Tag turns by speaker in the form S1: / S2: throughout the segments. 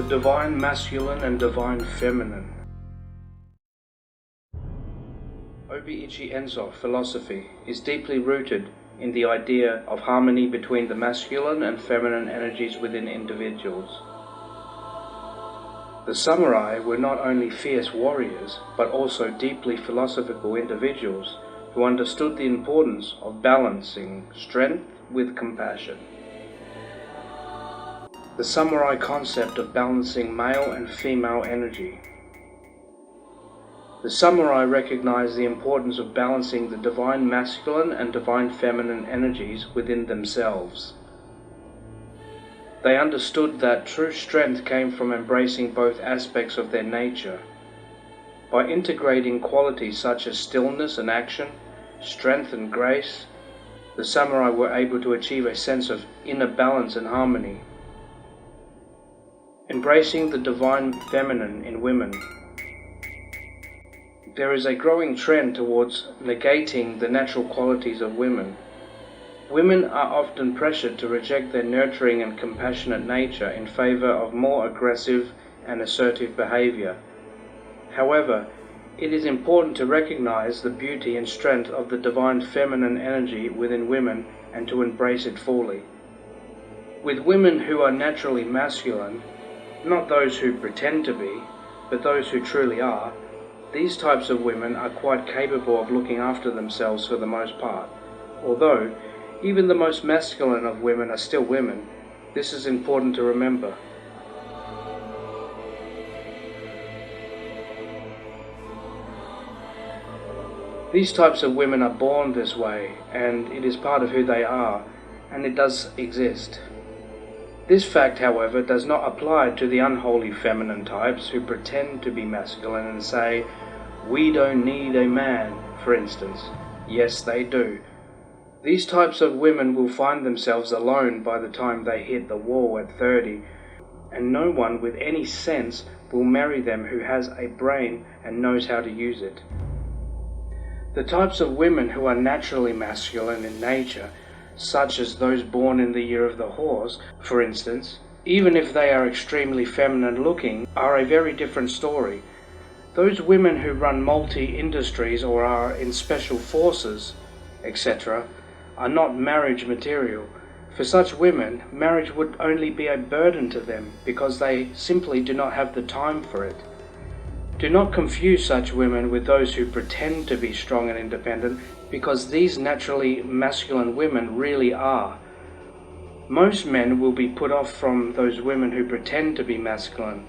S1: The divine masculine and divine feminine. Obi-Ichi Enso philosophy is deeply rooted in the idea of harmony between the masculine and feminine energies within individuals. The samurai were not only fierce warriors, but also deeply philosophical individuals who understood the importance of balancing strength with compassion. The samurai concept of balancing male and female energy. The samurai recognized the importance of balancing the divine masculine and divine feminine energies within themselves. They understood that true strength came from embracing both aspects of their nature. By integrating qualities such as stillness and action, strength and grace, the samurai were able to achieve a sense of inner balance and harmony. Embracing the divine feminine in women. There is a growing trend towards negating the natural qualities of women. Women are often pressured to reject their nurturing and compassionate nature in favor of more aggressive and assertive behavior. However, it is important to recognize the beauty and strength of the divine feminine energy within women and to embrace it fully. With women who are naturally masculine, not those who pretend to be, but those who truly are, these types of women are quite capable of looking after themselves for the most part. Although, even the most masculine of women are still women, this is important to remember. These types of women are born this way, and it is part of who they are, and it does exist. This fact, however, does not apply to the unholy feminine types who pretend to be masculine and say, "We don't need a man," for instance. Yes, they do. These types of women will find themselves alone by the time they hit the wall at 30, and no one with any sense will marry them who has a brain and knows how to use it. The types of women who are naturally masculine in nature, such as those born in the year of the horse, for instance, even if they are extremely feminine looking, are a very different story. Those women who run multi-industries or are in special forces, etc., are not marriage material. For such women, marriage would only be a burden to them because they simply do not have the time for it. Do not confuse such women with those who pretend to be strong and independent, because these naturally masculine women really are. Most men will be put off from those women who pretend to be masculine,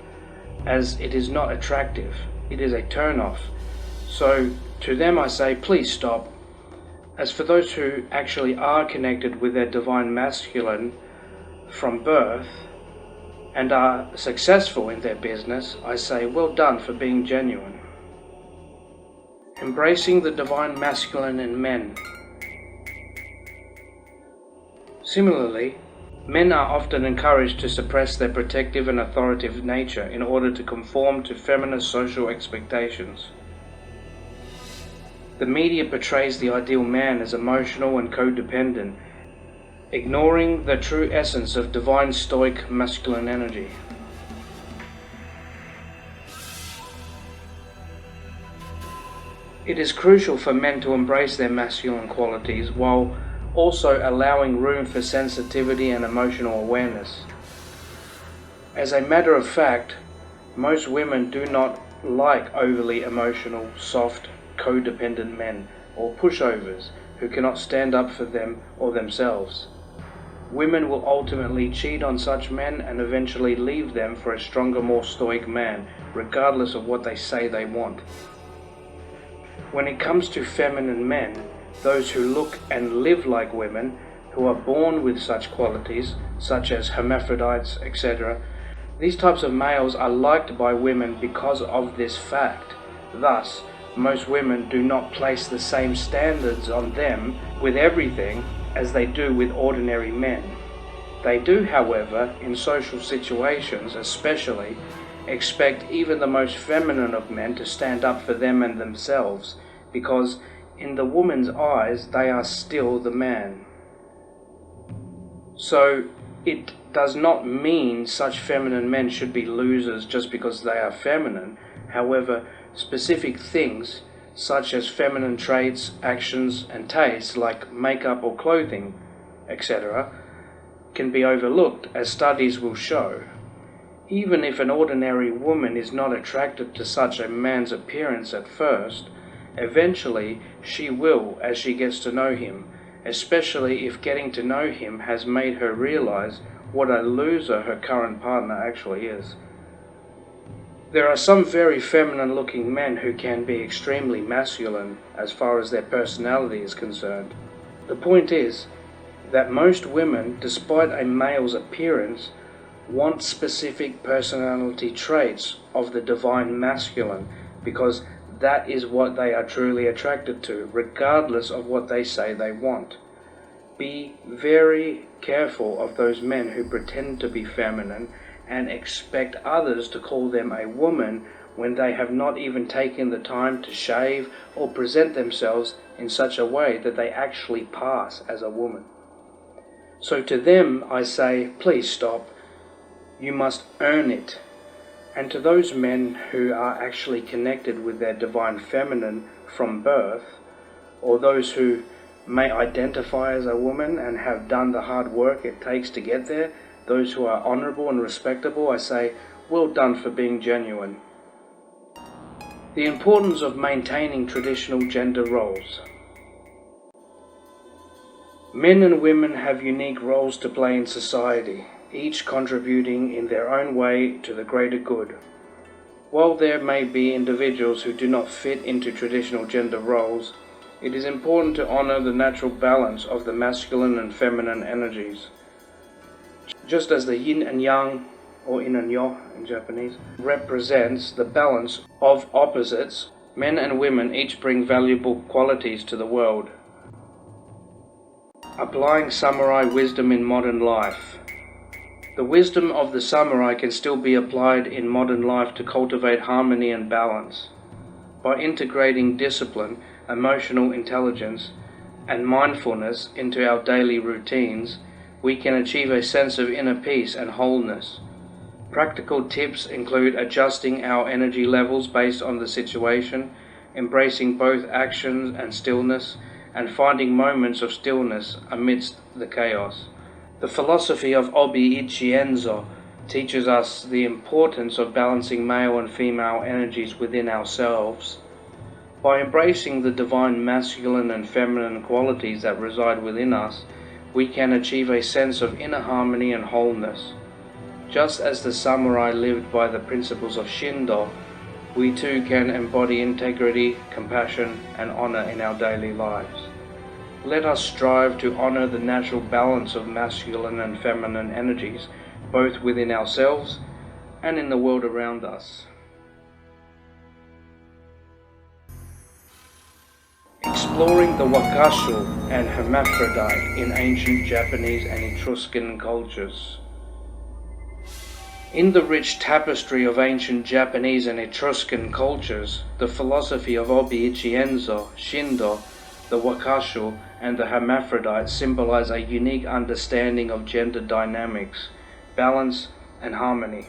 S1: as it is not attractive. It is a turn-off. So to them I say, please stop. As for those who actually are connected with their divine masculine from birth and are successful in their business, I say, well done for being genuine. Embracing the divine masculine in men. Similarly, men are often encouraged to suppress their protective and authoritative nature in order to conform to feminist social expectations. The media portrays the ideal man as emotional and codependent, ignoring the true essence of divine stoic masculine energy. It is crucial for men to embrace their masculine qualities while also allowing room for sensitivity and emotional awareness. As a matter of fact, most women do not like overly emotional, soft, codependent men or pushovers who cannot stand up for them or themselves. Women will ultimately cheat on such men and eventually leave them for a stronger, more stoic man, regardless of what they say they want. When it comes to feminine men, those who look and live like women, who are born with such qualities, such as hermaphrodites, etc., these types of males are liked by women because of this fact. Thus, most women do not place the same standards on them with everything as they do with ordinary men. They do, however, in social situations especially, expect even the most feminine of men to stand up for them and themselves, because in the woman's eyes they are still the man. So, It does not mean such feminine men should be losers just because they are feminine. However, specific things such as feminine traits, actions and tastes like makeup or clothing, etc., can be overlooked, as studies will show. Even if an ordinary woman is not attracted to such a man's appearance at first, eventually she will as she gets to know him, especially if getting to know him has made her realize what a loser her current partner actually is. There are some very feminine looking men who can be extremely masculine as far as their personality is concerned. The point is that most women, despite a male's appearance, want specific personality traits of the divine masculine, because that is what they are truly attracted to, regardless of what they say they want. Be very careful of those men who pretend to be feminine and expect others to call them a woman when they have not even taken the time to shave or present themselves in such a way that they actually pass as a woman. So to them I say, please stop. You must earn it. And to those men who are actually connected with their divine feminine from birth, or those who may identify as a woman and have done the hard work it takes to get there, those who are honourable and respectable, I say, well done for being genuine. The importance of maintaining traditional gender roles. Men and women have unique roles to play in society, each contributing in their own way to the greater good. While there may be individuals who do not fit into traditional gender roles, it is important to honor the natural balance of the masculine and feminine energies. Just as the yin and yang, or in and yo in Japanese, represents the balance of opposites, men and women each bring valuable qualities to the world. Applying samurai wisdom in modern life. The wisdom of the samurai can still be applied in modern life to cultivate harmony and balance. By integrating discipline, emotional intelligence, and mindfulness into our daily routines, we can achieve a sense of inner peace and wholeness. Practical tips include adjusting our energy levels based on the situation, embracing both action and stillness, and finding moments of stillness amidst the chaos. The philosophy of Obi-Ichi Enso teaches us the importance of balancing male and female energies within ourselves. By embracing the divine masculine and feminine qualities that reside within us, we can achieve a sense of inner harmony and wholeness. Just as the samurai lived by the principles of Shindo, we too can embody integrity, compassion, and honor in our daily lives. Let us strive to honor the natural balance of masculine and feminine energies, both within ourselves and in the world around us. Exploring the Wakashu and hermaphrodite in ancient Japanese and Etruscan cultures. In the rich tapestry of ancient Japanese and Etruscan cultures, the philosophy of Obi-Ichi Enso, Shindo, the Wakashu, and the hermaphrodite symbolize a unique understanding of gender dynamics, balance, and harmony.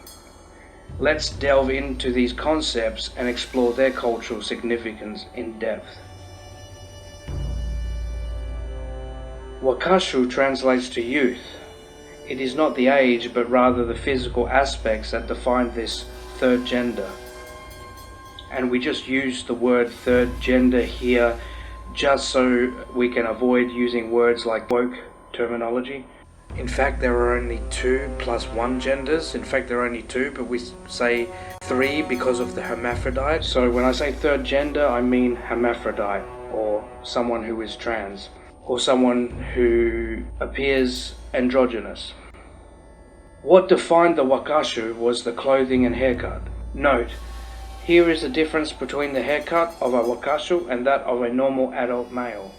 S1: Let's delve into these concepts and explore their cultural significance in depth. Wakashu translates to youth. It is not the age, but rather the physical aspects that define this third gender. And we just use the word third gender here just so we can avoid using words like woke terminology. In fact, there are only 2 plus 1 genders. In fact, there are only 2, but we say 3 because of the hermaphrodite. So when I say third gender, I mean hermaphrodite, or someone who is trans, or someone who appears androgynous. What defined the Wakashu was the clothing and haircut. Note, here is the difference between the haircut of a Wakashu and that of a normal adult male.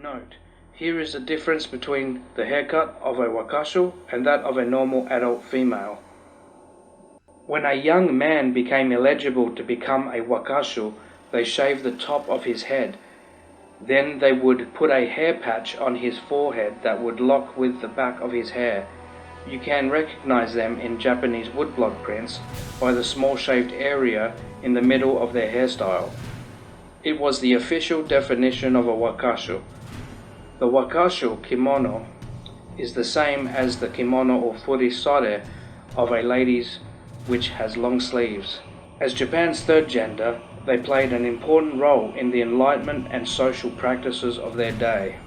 S1: Note, here is the difference between the haircut of a Wakashu and that of a normal adult female. When a young man became eligible to become a Wakashu, they shave the top of his head. Then they would put a hair patch on his forehead that would lock with the back of his hair. You can recognize them in Japanese woodblock prints by the small shaved area in the middle of their hairstyle. It was the official definition of a wakashu. The wakashu kimono is the same as the kimono or furisare of a lady's, which has long sleeves. As Japan's third gender, they played an important role in the enlightenment and social practices of their day.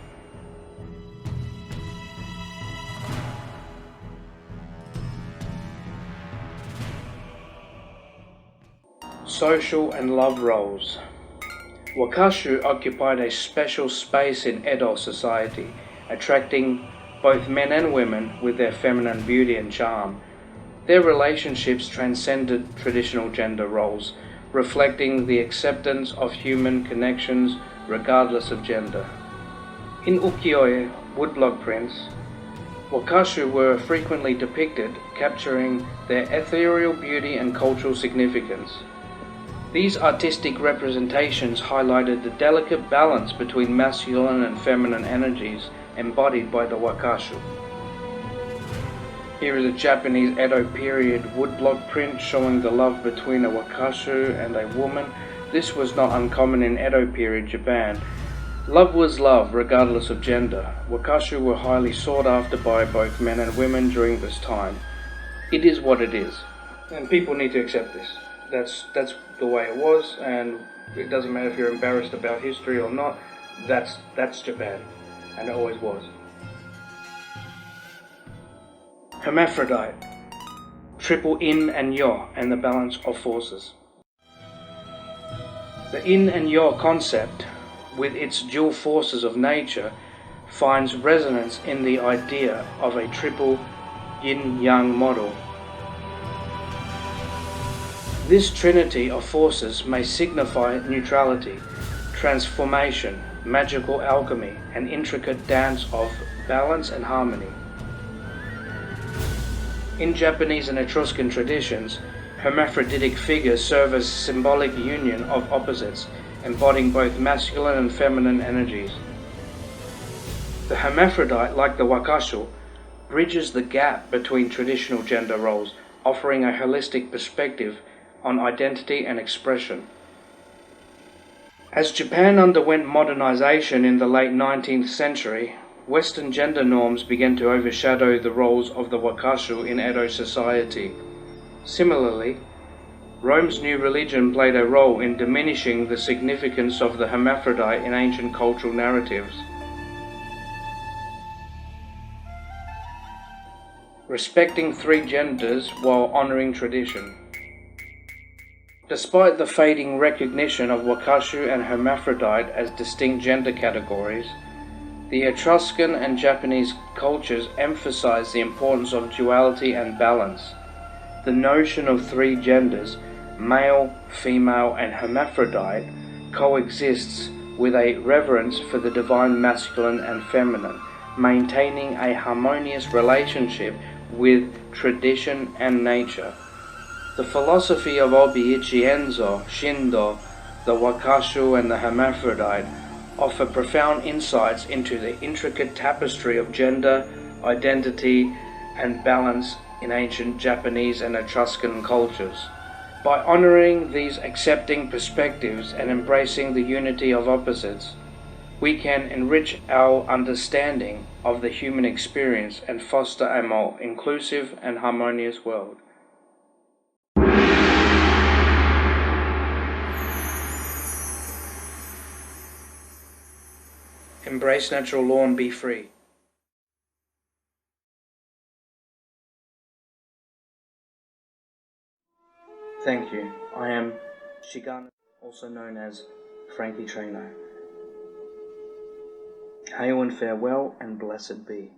S1: Social and love roles. Wakashu occupied a special space in Edo society, attracting both men and women with their feminine beauty and charm. Their relationships transcended traditional gender roles, reflecting the acceptance of human connections regardless of gender. In ukiyo-e woodblock prints, wakashu were frequently depicted, capturing their ethereal beauty and cultural significance. These artistic representations highlighted the delicate balance between masculine and feminine energies embodied by the wakashu. Here is a Japanese Edo period woodblock print showing the love between a wakashu and a woman. This was not uncommon in Edo period Japan. Love was love regardless of gender. Wakashu were highly sought after by both men and women during this time. It is what it is, and people need to accept this. That's the way it was, and it doesn't matter if you're embarrassed about history or not. That's Japan, and it always was. Hermaphrodite, triple yin and yo, and the balance of forces. The yin and yo concept, with its dual forces of nature, finds resonance in the idea of a triple yin-yang model. This trinity of forces may signify neutrality, transformation, magical alchemy, and intricate dance of balance and harmony. In Japanese and Etruscan traditions, hermaphroditic figures serve as symbolic union of opposites, embodying both masculine and feminine energies. The hermaphrodite, like the wakashu, bridges the gap between traditional gender roles, offering a holistic perspective on identity and expression. As Japan underwent modernization in the late 19th century, Western gender norms began to overshadow the roles of the wakashu in Edo society. Similarly, Rome's new religion played a role in diminishing the significance of the hermaphrodite in ancient cultural narratives. Respecting three genders while honoring tradition. Despite the fading recognition of wakashu and hermaphrodite as distinct gender categories, the Etruscan and Japanese cultures emphasize the importance of duality and balance. The notion of three genders, male, female, and hermaphrodite, coexists with a reverence for the divine masculine and feminine, maintaining a harmonious relationship with tradition and nature. The philosophy of Obi-Ichi Enso, Shindo, the wakashu, and the hermaphrodite offer profound insights into the intricate tapestry of gender, identity, and balance in ancient Japanese and Etruscan cultures. By honoring these accepting perspectives and embracing the unity of opposites, we can enrich our understanding of the human experience and foster a more inclusive and harmonious world. Embrace natural law and be free. Thank you. I am Shigana, also known as Frankie Trainer. Hail and farewell, and blessed be.